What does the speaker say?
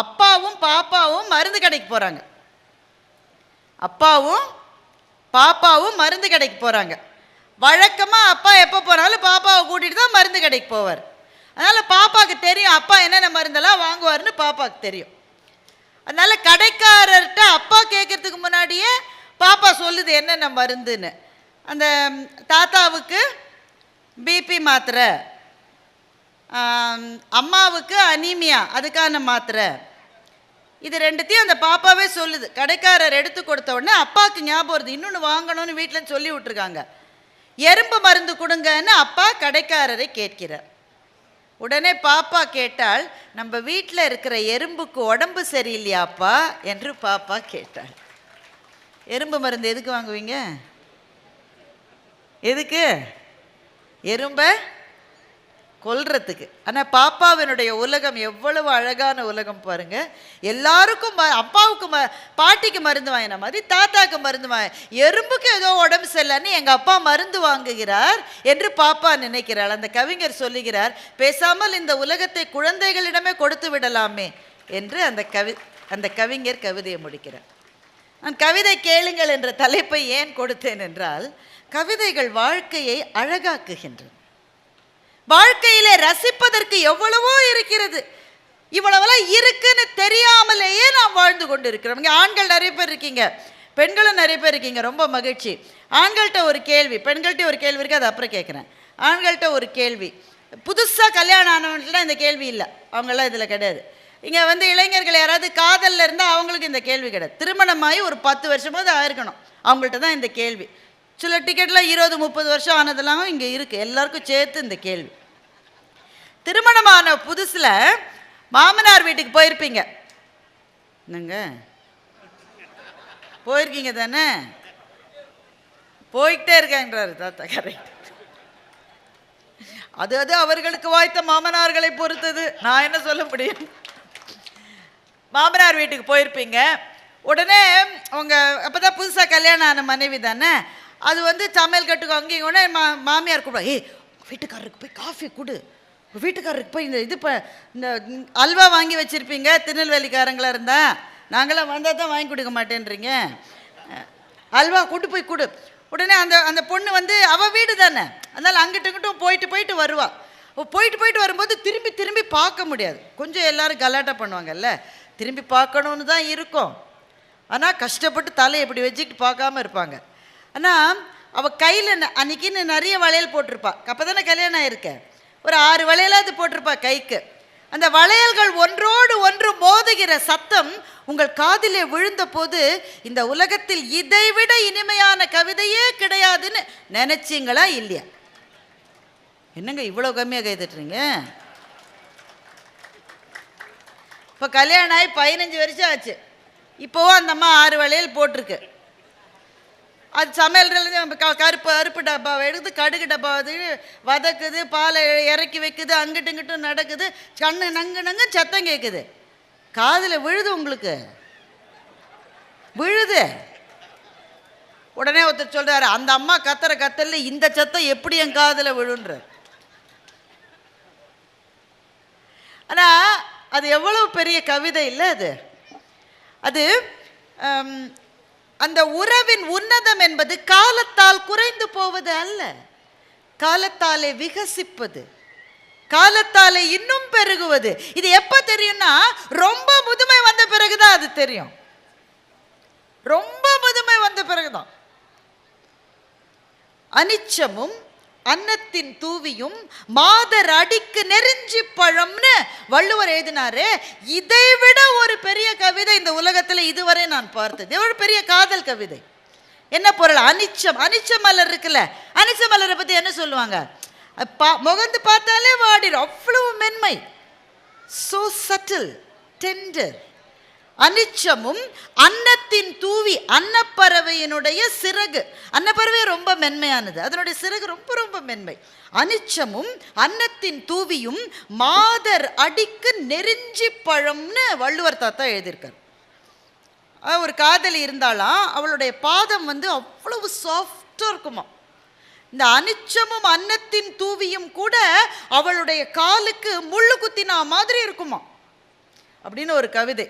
அப்பாவும் பாப்பாவும் மருந்து கடைக்கு போகிறாங்க. அப்பாவும் பாப்பாவும் மருந்து கடைக்கு போகிறாங்க. வழக்கமாக அப்பா எப்போ போனாலும் பாப்பாவை கூட்டிகிட்டு தான் மருந்து கடைக்கு போவார். அதனால் பாப்பாவுக்கு தெரியும் அப்பா என்னென்ன மருந்தெல்லாம் வாங்குவார்னு பாப்பாவுக்கு தெரியும். அதனால் கடைக்காரர்கிட்ட அப்பா கேட்குறதுக்கு முன்னாடியே பாப்பா சொல்லுது என்னென்ன மருந்துன்னு. அந்த தாத்தாவுக்கு பிபி மாத்திரை, அம்மாவுக்கு அனீமியா அதுக்கான மாத்திரை, இது ரெண்டுத்தையும் அந்த பாப்பாவே சொல்லுது. கடைக்காரர் எடுத்து கொடுத்த உடனே அப்பாவுக்கு ஞாபகம் வருது, இன்னொன்று வாங்கணும்னு வீட்டில் சொல்லி விட்டுருக்காங்க. எறும்பு மருந்து கொடுங்கன்னு அப்பா கடைக்காரரை கேட்கிறார். உடனே பாப்பா கேட்டால், நம்ம வீட்டில் இருக்கிற எறும்புக்கு உடம்பு சரியில்லையாப்பா என்று பாப்பா கேட்டாள். எறும்பு மருந்து எதுக்கு வாங்குவீங்க? எதுக்கு? எறும்பை கொல்றதுக்கு. ஆனால் பாப்பாவினுடைய உலகம் எவ்வளவு அழகான உலகம் பாருங்க. எல்லாருக்கும் அப்பாவுக்கு பாட்டிக்கு மருந்து வாங்கின மாதிரி தாத்தாவுக்கு மருந்து வாங்க, எறும்புக்கு ஏதோ உடம்பு சரியில்லைன்னு எங்கள் அப்பா மருந்து வாங்குகிறார் என்று பாப்பா நினைக்கிறாள். அந்த கவிஞர் சொல்லுகிறார், பேசாமல் இந்த உலகத்தை குழந்தைகளிடமே கொடுத்து விடலாமே என்று அந்த கவிஞர் கவிதையை முடிக்கிறார். நான் கவிதை கேளுங்கள் என்ற தலைப்பை ஏன் கொடுத்தேன் என்றால், கவிதைகள் வாழ்க்கையை அழகாக்குகின்றன. வாழ்க்கையிலே ரசிப்பதற்கு எவ்வளவோ இருக்கிறது. இவ்வளவெல்லாம் இருக்குன்னு தெரியாமலேயே நாம் வாழ்ந்து கொண்டு இருக்கிறோம். இங்கே ஆண்கள் நிறைய பேர் இருக்கீங்க, பெண்களும் நிறைய பேர் இருக்கீங்க, ரொம்ப மகிழ்ச்சி. ஆண்கள்கிட்ட ஒரு கேள்வி, பெண்கள்கிட்ட ஒரு கேள்வி இருக்குது, அது அப்புறம் கேட்குறேன். ஆண்கள்கிட்ட ஒரு கேள்வி, புதுசாக கல்யாணம் ஆனவங்கள்ட்ட இந்த கேள்வி இல்லை, அவங்களாம் இதில் கிடையாது. இங்கே இளைஞர்கள் யாராவது காதலில் இருந்தால் அவங்களுக்கு இந்த கேள்வி கிடையாது. திருமணமாகி ஒரு 10 வருஷமாவது ஆயிருக்கணும், அவங்கள்ட்ட தான் இந்த கேள்வி. சில டிக்கெட்லாம் 20-30 வருஷம் ஆனதெல்லாம் இங்கே இருக்குது, எல்லாருக்கும் சேர்த்து இந்த கேள்வி. திருமணமான புதுசில் மாமனார் வீட்டுக்கு போயிருப்பீங்க. என்னங்க போயிருக்கீங்க தானே? போய்கிட்டே இருக்காங்கன்றாரு தாத்தா. கரெக்ட். அது அவர்களுக்கு வாய்த்த மாமனார்களை பொறுத்தது, நான் என்ன சொல்ல முடியும். மாமனார் வீட்டுக்கு போயிருப்பீங்க. உடனே அவங்க அப்போ தான் புதுசாக கல்யாணம் ஆன மனைவி தானே, அது சமையல் கட்டுக்கு அங்கேயும் உடனே மாமியார் கூட, ஏய் வீட்டுக்காரருக்கு போய் காஃபி கொடு, வீட்டுக்காரருக்கு போய் இந்த அல்வா வாங்கி வச்சுருப்பீங்க, திருநெல்வேலிக்காரங்களாக இருந்தால். நாங்களாம் வந்தால் தான் வாங்கி கொடுக்க மாட்டேன்றீங்க, அல்வா கொண்டு போய் கொடு. உடனே அந்த பொண்ணு அவள் வீடு தானே, அதனால் அங்கிட்ட இங்கிட்டும் போயிட்டு வருவாள். போயிட்டு வரும்போது திரும்பி பார்க்க முடியாது. கொஞ்சம் எல்லோரும் கலாட்டா பண்ணுவாங்கல்ல, திரும்பி பார்க்கணுன்னு தான் இருக்கும், ஆனால் கஷ்டப்பட்டு தலையை இப்படி வச்சுக்கிட்டு பார்க்காம இருப்பாங்க. ஆனால் அவள் கையில் அன்றைக்கின்னு நிறைய வளையல் போட்டிருப்பாள். அப்போ தானே கல்யாணம் ஆகிருக்க, ஒரு 6 வளையலாவது போட்டிருப்பா கைக்கு. அந்த வளையல்கள் ஒன்றோடு ஒன்று மோதுகிற சத்தம் உங்கள் காதிலே விழுந்த போது, இந்த உலகத்தில் இதைவிட இனிமையான கவிதையே கிடையாதுன்னு நினைச்சிங்களா இல்லையா? என்னங்க இவ்வளோ கம்மியாக கை தட்டுறீங்க? இப்போ கல்யாணம் ஆகி 15 வருஷம் ஆச்சு, இப்போவும் அந்த அம்மா 6 வளையல் போட்டிருக்கு. அது சமையல் கருப்பு டப்பாவை எடுத்து கடுகு டப்பாவை வதக்குது, பாலை இறக்கி வைக்குது, அங்கிட்டு இங்கிட்டும் நடக்குது, கண்ணு நங்கு சத்தம் கேட்குது, காதில் விழுது, உங்களுக்கு விழுது. உடனே ஒருத்தர் சொல்கிறாரு, அந்த அம்மா கத்துற கத்தல இந்த சத்தம் எப்படி என் காதில் விழுன்ற. ஆனால் அது எவ்வளவு பெரிய கவிதை இல்லை அது அந்த உறவின் உன்னதம் என்பது காலத்தால் குறைந்து போவது அல்ல, காலத்தாலே விகசிப்பது, காலத்தாலே இன்னும் பெருகுவது. இது எப்ப தெரியும்னா, ரொம்ப முதுமை வந்த பிறகுதான் அது தெரியும். ரொம்ப முதுமை வந்த பிறகுதான். அனிச்சமும் அன்னத்தின் தூவியும் மாதர் அடிக்கு நெருஞ்சி பழம்னு வள்ளுவர் எழுதினாரு. இதை விட ஒரு பெரிய கவிதை இந்த உலகத்தில் இதுவரை நான் பார்த்தது. எவ்வளவு பெரிய காதல் கவிதை. என்ன பொருள்? அனிச்ச மலர் இருக்குல்ல, அனிச்ச மலரை பத்தி என்ன சொல்லுவாங்க? முகந்து பார்த்தாலே வாடிடும், அவ்வளவு மென்மை, so subtle, tender. அனிச்சமும் அன்னத்தின் தூவி, அன்னப்பறவையினுடைய சிறகு, அன்னப்பறவை ரொம்ப மென்மையானது, அதனுடைய சிறகு ரொம்ப ரொம்ப மென்மை. அனிச்சமும் அன்னத்தின் தூவியும் மாதர் அடிக்கு நெருஞ்சி பழம்னு வள்ளுவர் தாத்தா எழுதியிருக்கார். ஒரு காதலி இருந்தாலாம், அவளுடைய பாதம் அவ்வளவு சாஃப்டாக இருக்குமா. இந்த அனிச்சமும் அன்னத்தின் தூவியும் கூட அவளுடைய காலுக்கு முள்ளு குத்தினா மாதிரி இருக்குமா. அப்படின்னு ஒரு கவிதை.